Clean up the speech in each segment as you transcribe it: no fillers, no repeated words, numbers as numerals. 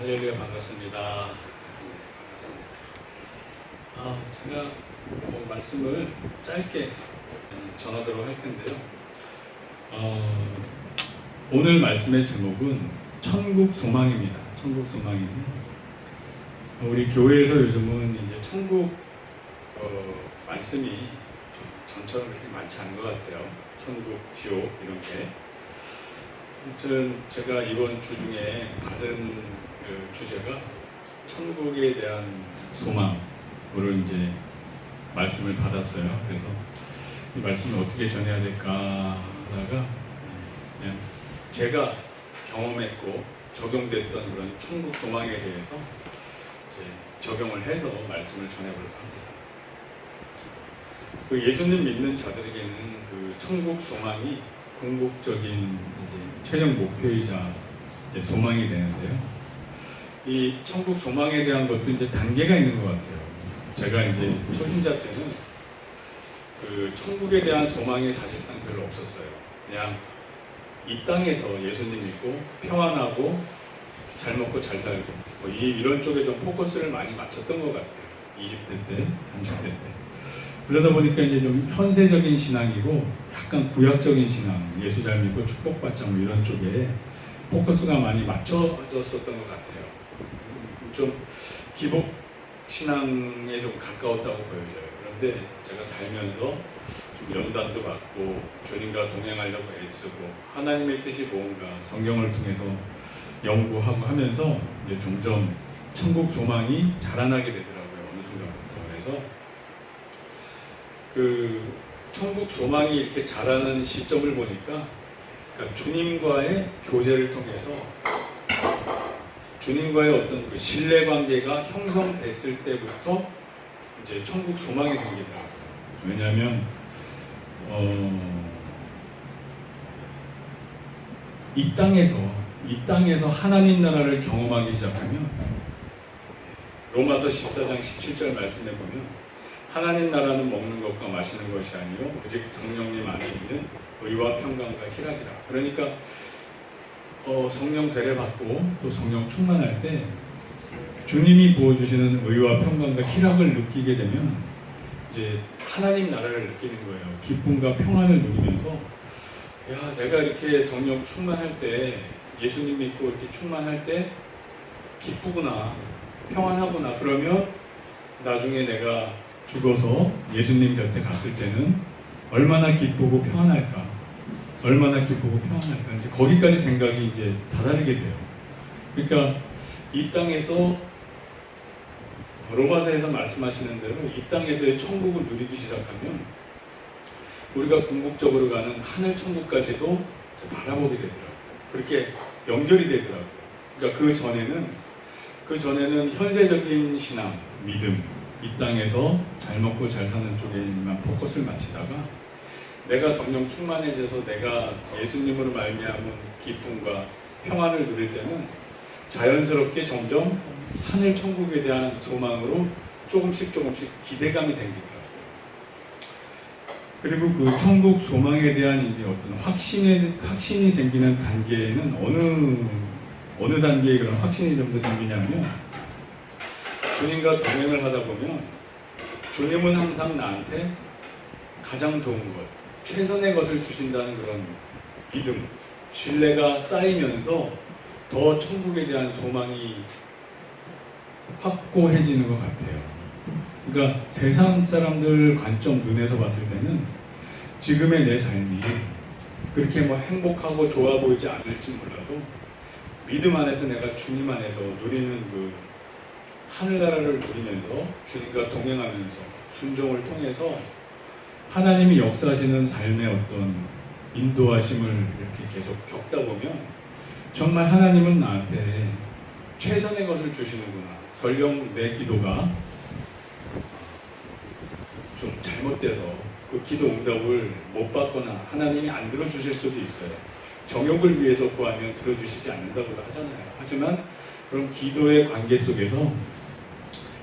할렐루야 반갑습니다. 반갑습니다. 제가 말씀을 짧게 전하도록 할 텐데요. 오늘 말씀의 제목은 천국 소망입니다. 천국 소망인데 우리 교회에서 요즘은 이제 천국 말씀이 전처럼 그렇게 많지 않은 것 같아요. 천국, 지옥 이런 게. 아무튼 제가 이번 주 중에 받은 그 주제가 천국에 대한 소망으로 이제 말씀을 받았어요. 그래서 이 말씀을 어떻게 전해야 될까 하다가 그냥 제가 경험했고 적용됐던 그런 천국 소망에 대해서 이제 적용을 해서 말씀을 전해볼까 합니다. 그 예수님 믿는 자들에게는 그 천국 소망이 궁극적인 이제 최종 목표이자 이제 소망이 되는데요. 이 천국 소망에 대한 것도 이제 단계가 있는 것 같아요. 제가 이제 초신자 때는 그 천국에 대한 소망이 사실상 별로 없었어요. 그냥 이 땅에서 예수님 믿고 평안하고 잘 먹고 잘 살고 이런 쪽에 좀 포커스를 많이 맞췄던 것 같아요. 20대 때, 30대 때. 그러다 보니까 이제 좀 현세적인 신앙이고 약간 구약적인 신앙, 예수 잘 믿고 축복받자 뭐 이런 쪽에 포커스가 많이 맞춰졌었던 것 같아요. 좀 기복 신앙에 좀 가까웠다고 보여져요. 그런데 제가 살면서 좀 연단도 받고 주님과 동행하려고 애쓰고 하나님의 뜻이 뭔가 성경을 통해서 연구하고 하면서 이제 점점 천국 소망이 자라나게 되더라고요. 어느 순간부터. 그래서 그 천국 소망이 이렇게 자라는 시점을 보니까 그러니까 주님과의 교제를 통해서 주님과의 어떤 그 신뢰 관계가 형성됐을 때부터 이제 천국 소망이 생기더라고요. 왜냐하면 이 땅에서 하나님 나라를 경험하기 시작하면 로마서 14장 17절 말씀에 보면 하나님 나라는 먹는 것과 마시는 것이 아니요 오직 성령님 안에 있는 의와 평강과 희락이라. 그러니까 성령 세례 받고 또 성령 충만할 때 주님이 부어주시는 의와 평강과 희락을 느끼게 되면 이제 하나님 나라를 느끼는 거예요. 기쁨과 평안을 누리면서 야, 내가 이렇게 성령 충만할 때 예수님 믿고 이렇게 충만할 때 기쁘구나, 평안하구나. 그러면 나중에 내가 죽어서 예수님 곁에 갔을 때는 얼마나 기쁘고 평안할까, 얼마나 기쁘고 평안할까. 이제 거기까지 생각이 이제 다다르게 돼요. 그러니까 이 땅에서 로마서에서 말씀하시는 대로 이 땅에서의 천국을 누리기 시작하면 우리가 궁극적으로 가는 하늘 천국까지도 바라보게 되더라고요. 그렇게 연결이 되더라고요. 그러니까 그 전에는 현세적인 신앙, 믿음, 이 땅에서 잘 먹고 잘 사는 쪽에만 포커스를 맞추다가 내가 성령 충만해져서 내가 예수님으로 말미암은 기쁨과 평안을 누릴 때는 자연스럽게 점점 하늘 천국에 대한 소망으로 조금씩 기대감이 생기더라고요. 그리고 그 천국 소망에 대한 이제 어떤 확신이 생기는 단계에는 어느 단계에 그런 확신이 좀 더 생기냐면 주님과 동행을 하다 보면 주님은 항상 나한테 가장 좋은 것, 최선의 것을 주신다는 그런 믿음, 신뢰가 쌓이면서 더 천국에 대한 소망이 확고해지는 것 같아요. 그러니까 세상 사람들 관점 눈에서 봤을 때는 지금의 내 삶이 그렇게 뭐 행복하고 좋아 보이지 않을지 몰라도 믿음 안에서 내가 주님 안에서 누리는 그 하늘나라를 누리면서 주님과 동행하면서 순종을 통해서 하나님이 역사하시는 삶의 어떤 인도하심을 이렇게 계속 겪다 보면 정말 하나님은 나한테 최선의 것을 주시는구나. 설령 내 기도가 좀 잘못돼서 그 기도 응답을 못 받거나 하나님이 안 들어주실 수도 있어요. 정욕을 위해서 구하면 들어주시지 않는다고 하잖아요. 하지만 그런 기도의 관계 속에서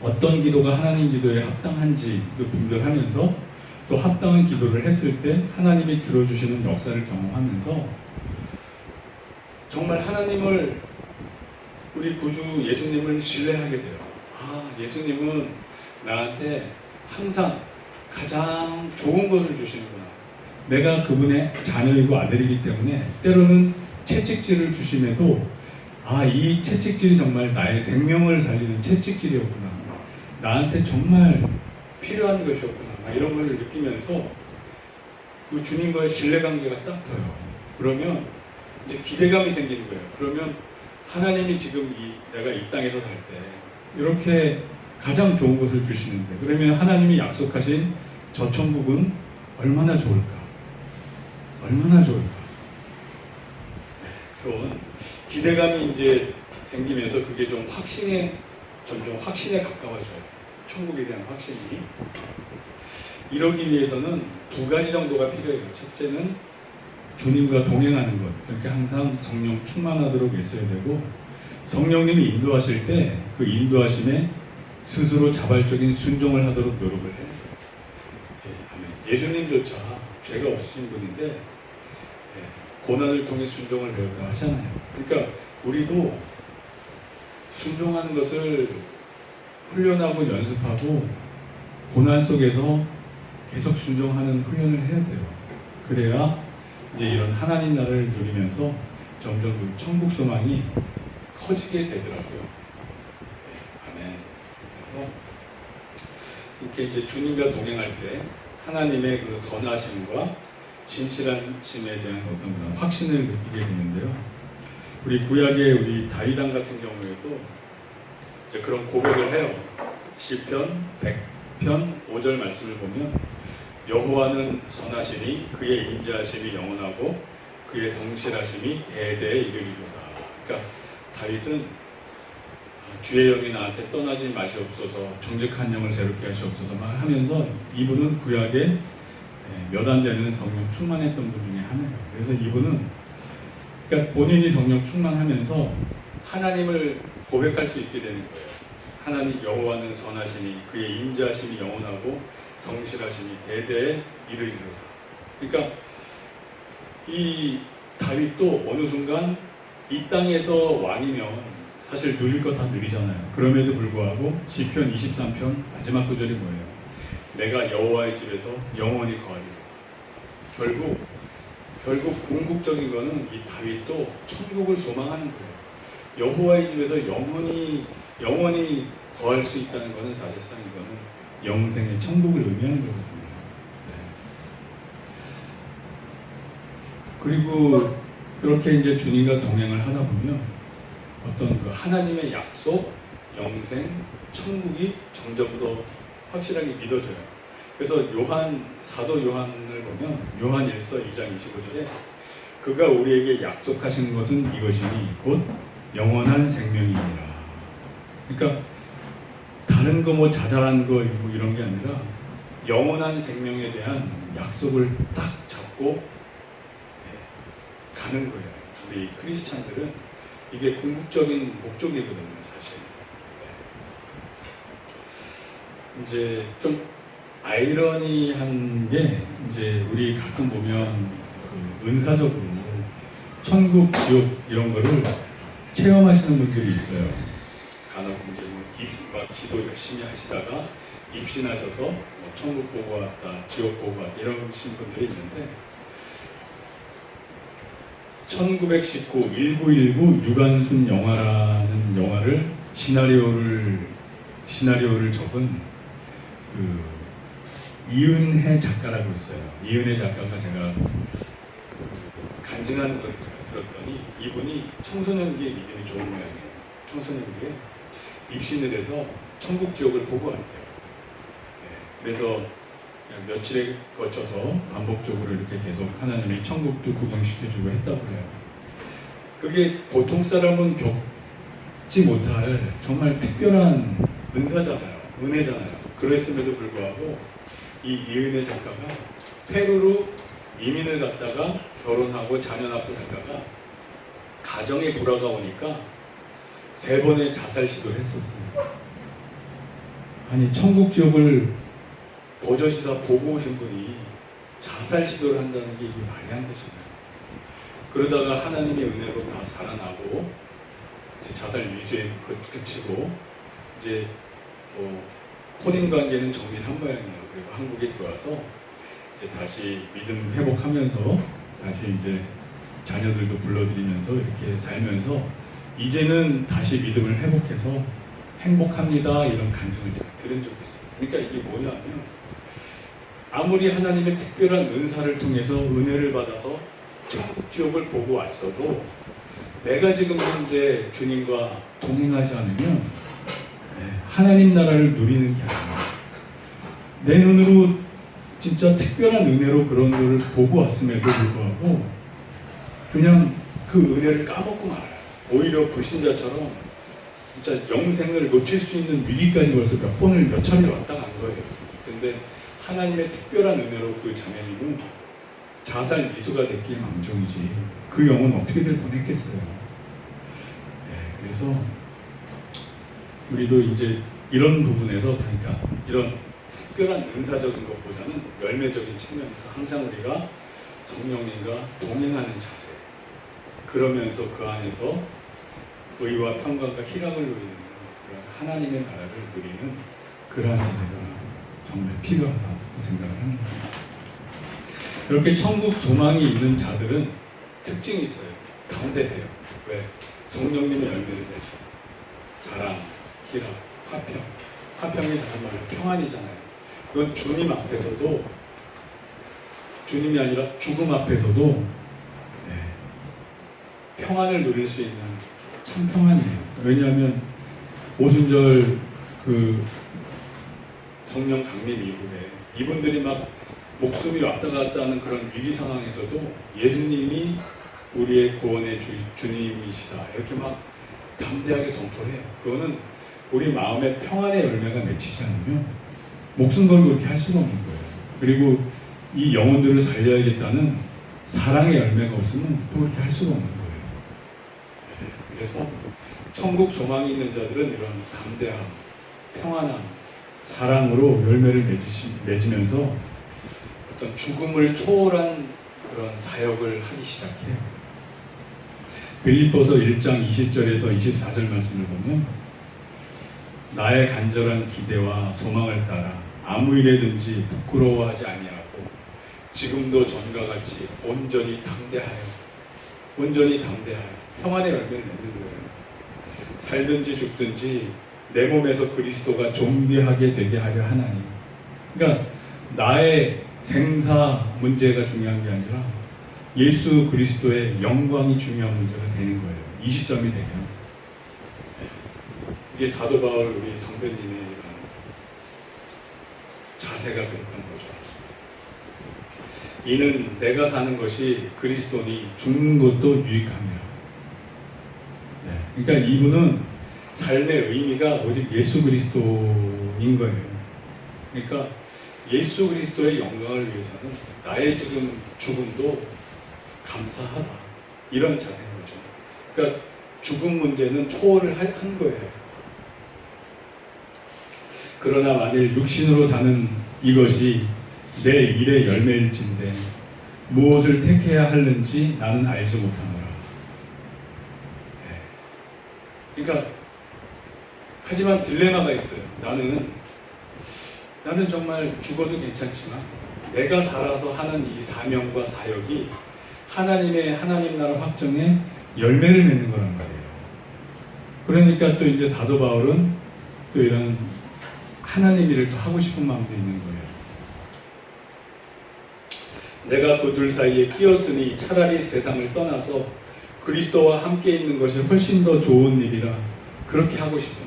어떤 기도가 하나님 기도에 합당한지도 분별하면서 또 합당한 기도를 했을 때 하나님이 들어주시는 역사를 경험하면서 정말 하나님을 우리 구주 예수님을 신뢰하게 돼요. 아, 예수님은 나한테 항상 가장 좋은 것을 주시는구나. 내가 그분의 자녀이고 아들이기 때문에 때로는 채찍질을 주심에도 아, 이 채찍질이 정말 나의 생명을 살리는 채찍질이었구나. 나한테 정말 필요한 것이었구나. 이런 걸 느끼면서 그 주님과의 신뢰관계가 싹 터요. 그러면 이제 기대감이 생기는 거예요. 그러면 하나님이 지금 내가 이 땅에서 살 때 이렇게 가장 좋은 것을 주시는데 그러면 하나님이 약속하신 저 천국은 얼마나 좋을까? 얼마나 좋을까? 그런 기대감이 이제 생기면서 그게 좀 점점 확신에 가까워져요. 천국에 대한 확신이. 이러기 위해서는 두 가지 정도가 필요해요. 첫째는 주님과 동행하는 것. 그렇게 항상 성령 충만하도록 있어야 되고 성령님이 인도하실 때 그 인도하심에 스스로 자발적인 순종을 하도록 노력을 해요. 예수님조차 죄가 없으신 분인데 고난을 통해 순종을 배웠다고 하잖아요. 그러니까 우리도 순종하는 것을 훈련하고 연습하고 고난 속에서 계속 순종하는 훈련을 해야 돼요. 그래야 이제 이런 하나님 나라를 누리면서 점점 그 천국 소망이 커지게 되더라고요. 아멘. 그래서 이렇게 이제 주님과 동행할 때 하나님의 그 선하심과 진실한 심에 대한 어떤 그런 확신을 느끼게 되는데요. 우리 구약의 우리 다윗왕 같은 경우에도 이제 그런 고백을 해요. 시편 100편 5절 말씀을 보면 여호와는 선하시니 그의 인자하심이 영원하고 그의 성실하심이 대대에 이르리로다. 그러니까 다윗은 주의 영이 나한테 떠나지 마시옵소서 정직한 영을 새롭게 하시옵소서 막 하면서 이분은 구약에 몇 안 되는 성령 충만했던 분 중에 하나예요. 그래서 이분은 그러니까 본인이 성령 충만하면서 하나님을 고백할 수 있게 되는 거예요. 하나님 여호와는 선하시니 그의 인자하심이 영원하고 성실하심이 대대에 이르리로다. 그러니까 이 다윗도 어느 순간 이 땅에서 왕이면 사실 누릴 거 다 누리잖아요. 그럼에도 불구하고 시편 23편 마지막 구절이 뭐예요? 내가 여호와의 집에서 영원히 거하리라. 결국 궁극적인 거는 이 다윗도 천국을 소망하는 거예요. 여호와의 집에서 영원히 거할 수 있다는 것은 사실상 이거는 영생의 천국을 의미하는 거거든요. 네. 그리고 그렇게 이제 주님과 동행을 하다 보면 어떤 그 하나님의 약속, 영생, 천국이 점점 더 확실하게 믿어져요. 그래서 사도 요한을 보면 요한 1서 2장 25절에 그가 우리에게 약속하신 것은 이것이니 곧 영원한 생명이니라. 그러니까 다른 거 뭐 자잘한 거 뭐 이런 게 아니라 영원한 생명에 대한 약속을 딱 잡고 가는 거예요. 우리 크리스찬들은 이게 궁극적인 목적이거든요, 사실. 이제 좀 아이러니한 게 이제 우리 가끔 보면 그 은사적으로 천국, 지옥 이런 거를 체험하시는 분들이 있어요. 간혹 이제 막 기도 열심히 하시다가 입신하셔서 뭐 천국 보고 왔다, 지옥 보고 왔다 이러신 분들이 있는데 1919 1919 유관순 영화라는 영화를 시나리오를 적은 그 이은혜 작가라고 있어요. 이은혜 작가가 제가 간증하는 걸 들었더니 이분이 청소년기에 믿음이 좋은 모양이에요. 청소년기에 입신을 해서 천국 지옥을 보고 왔대요. 그래서 며칠에 거쳐서 반복적으로 이렇게 계속 하나님이 천국도 구경시켜주고 했다고 해요. 그게 보통 사람은 겪지 못할 정말 특별한 은사잖아요. 은혜잖아요. 그랬음에도 불구하고 이 이은혜 작가가 페루로 이민을 갔다가 결혼하고 자녀 낳고 살다가 가정에 불화가 오니까 3번의 자살 시도를 했었어요. 아니 천국 지옥을 버젓이 다 보고 오신 분이 자살 시도를 한다는 게 이게 말이 안 되잖아요. 그러다가 하나님의 은혜로 다 살아나고 이제 자살 미수에 그치고 이제 혼인 관계는 정리를 한 모양이에요. 그리고 한국에 들어와서 이제 다시 믿음 회복하면서 다시 이제 자녀들도 불러들이면서 이렇게 살면서 이제는 다시 믿음을 회복해서 행복합니다, 이런 간증을 제가 들은 적이 있어요. 그러니까 이게 뭐냐면 아무리 하나님의 특별한 은사를 통해서 은혜를 받아서 천국 지옥을 보고 왔어도 내가 지금 현재 주님과 동행하지 않으면 하나님 나라를 누리는 게 아니라 내 눈으로 진짜 특별한 은혜로 그런 거를 보고 왔음에도 불구하고 그냥 그 은혜를 까먹고 말아요. 오히려 불신자처럼 진짜 영생을 놓칠 수 있는 위기까지 벌써 몇 차례 왔다 간 거예요. 근데 하나님의 특별한 은혜로 그 자매님은 자살 미수가 됐기에 망정이지 그 영혼 어떻게 될 뻔했겠어요. 그래서 우리도 이제 이런 부분에서 그러니까 이런 특별한 은사적인 것보다는 열매적인 측면에서 항상 우리가 성령님과 동행하는 자세, 그러면서 그 안에서 의와 평강과 희락을 누리는 그런 하나님의 나라를 누리는 그러한 자세가 정말 필요하다고 생각을 합니다. 이렇게 천국 소망이 있는 자들은 특징이 있어요. 담대해요. 왜? 성령님의 열매를 내죠. 사랑, 희락, 화평. 화평이 다른 말로 평안이잖아요. 그건 주님 앞에서도, 주님이 아니라 죽음 앞에서도 평안을 누릴 수 있는 참 평안이에요. 왜냐하면 오순절 그 성령 강림 이후에 이분들이 막 목숨이 왔다 갔다 하는 그런 위기 상황에서도 예수님이 우리의 구원의 주님이시다 이렇게 막 담대하게 선포해요. 그거는 우리 마음의 평안의 열매가 맺히지 않으면 목숨 걸고 그렇게 할 수가 없는 거예요. 그리고 이 영혼들을 살려야겠다는 사랑의 열매가 없으면 또 그렇게 할 수가 없는 거예요. 그래서 천국 소망이 있는 자들은 이런 담대함, 평안함, 사랑으로 열매를 맺으면서 어떤 죽음을 초월한 그런 사역을 하기 시작해요. 빌립보서 1장 20절에서 24절 말씀을 보면 나의 간절한 기대와 소망을 따라 아무 일에든지 부끄러워하지 아니하고 지금도 전과 같이 온전히 담대하여 평안의 열매를 맺는 거예요. 살든지 죽든지 내 몸에서 그리스도가 존귀하게 되게 하려 하나니. 그러니까 나의 생사 문제가 중요한 게 아니라 예수 그리스도의 영광이 중요한 문제가 되는 거예요. 이 시점이 되면. 이게 사도 바울 우리 선배님의 이런 자세가 그랬던 거죠. 이는 내가 사는 것이 그리스도니 죽는 것도 유익함이라. 그러니까 이분은 삶의 의미가 오직 예수 그리스도인 거예요. 그러니까 예수 그리스도의 영광을 위해서는 나의 지금 죽음도 감사하다. 이런 자세인 거죠. 그러니까 죽음 문제는 초월을 한 거예요. 그러나 만일 육신으로 사는 이것이 내 일의 열매일진데 무엇을 택해야 하는지 나는 알지 못하노라. 그러니까 하지만 딜레마가 있어요. 나는 정말 죽어도 괜찮지만 내가 살아서 하는 이 사명과 사역이 하나님 나라 확정에 열매를 맺는 거란 말이에요. 그러니까 또 이제 사도 바울은 또 이런 하나님 일을 또 하고 싶은 마음도 있는 거예요. 내가 그 둘 사이에 끼었으니 차라리 세상을 떠나서 그리스도와 함께 있는 것이 훨씬 더 좋은 일이라 그렇게 하고 싶다.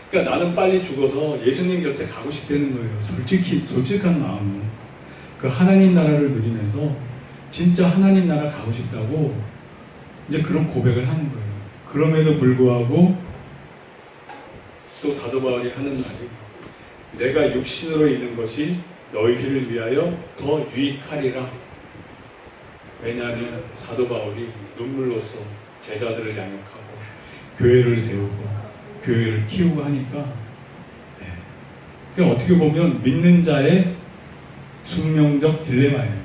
그러니까 나는 빨리 죽어서 예수님 곁에 가고 싶다는 거예요. 솔직한 마음은 그 하나님 나라를 누리면서 진짜 하나님 나라 가고 싶다고 이제 그런 고백을 하는 거예요. 그럼에도 불구하고 또 사도 바울이 하는 말이 내가 육신으로 있는 것이 너희를 위하여 더 유익하리라. 왜냐하면 사도 바울이 눈물로써 제자들을 양육하고 교회를 세우고 교회를 키우고 하니까 그러니까 어떻게 보면 믿는 자의 숙명적 딜레마예요.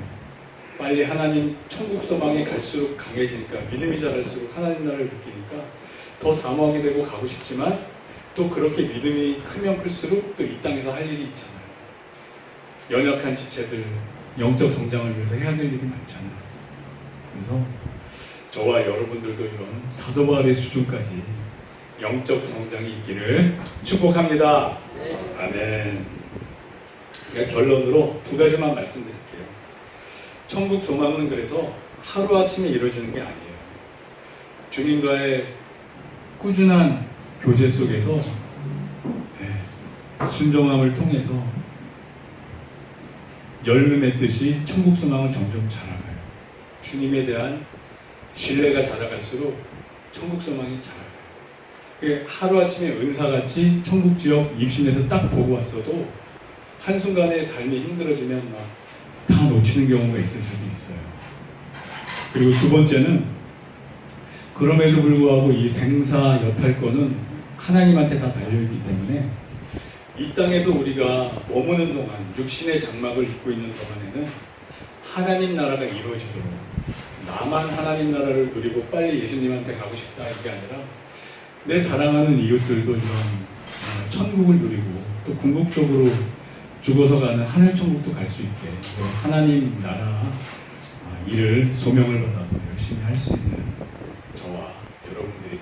빨리 하나님 천국 소망에 갈수록 강해지니까 믿음이 자랄수록 하나님 나라를 느끼니까 더 사모하게 되고 가고 싶지만 또 그렇게 믿음이 크면 클수록 또 이 땅에서 할 일이 있잖아요. 연약한 지체들 영적 성장을 위해서 해야 될 일이 많잖아요. 그래서 저와 여러분들도 이런 사도 바울의 수준까지 영적 성장이 있기를 축복합니다. 아멘. 결론으로 두 가지만 말씀드릴게요. 천국 소망은 그래서 하루아침에 이루어지는 게 아니에요. 주님과의 꾸준한 교제 속에서 순종함을 통해서 열매 맺듯이 천국 소망은 점점 자라가요. 주님에 대한 신뢰가 자라갈수록 천국 소망이 자라가요. 하루아침에 은사같이 천국 지역 입신해서 딱 보고 왔어도 한순간에 삶이 힘들어지면 막 다 놓치는 경우가 있을 수도 있어요. 그리고 두 번째는 그럼에도 불구하고 이 생사 여탈권은 하나님한테 다 달려있기 때문에 이 땅에서 우리가 머무는 동안 육신의 장막을 입고 있는 동안에는 하나님 나라가 이루어지도록 나만 하나님 나라를 누리고 빨리 예수님한테 가고 싶다 이게 아니라 내 사랑하는 이웃들도 이런 천국을 누리고 또 궁극적으로 죽어서 가는 하늘 천국도 갈 수 있게 하나님 나라 일을 소명을 받아 열심히 할 수 있는 저와 여러분들이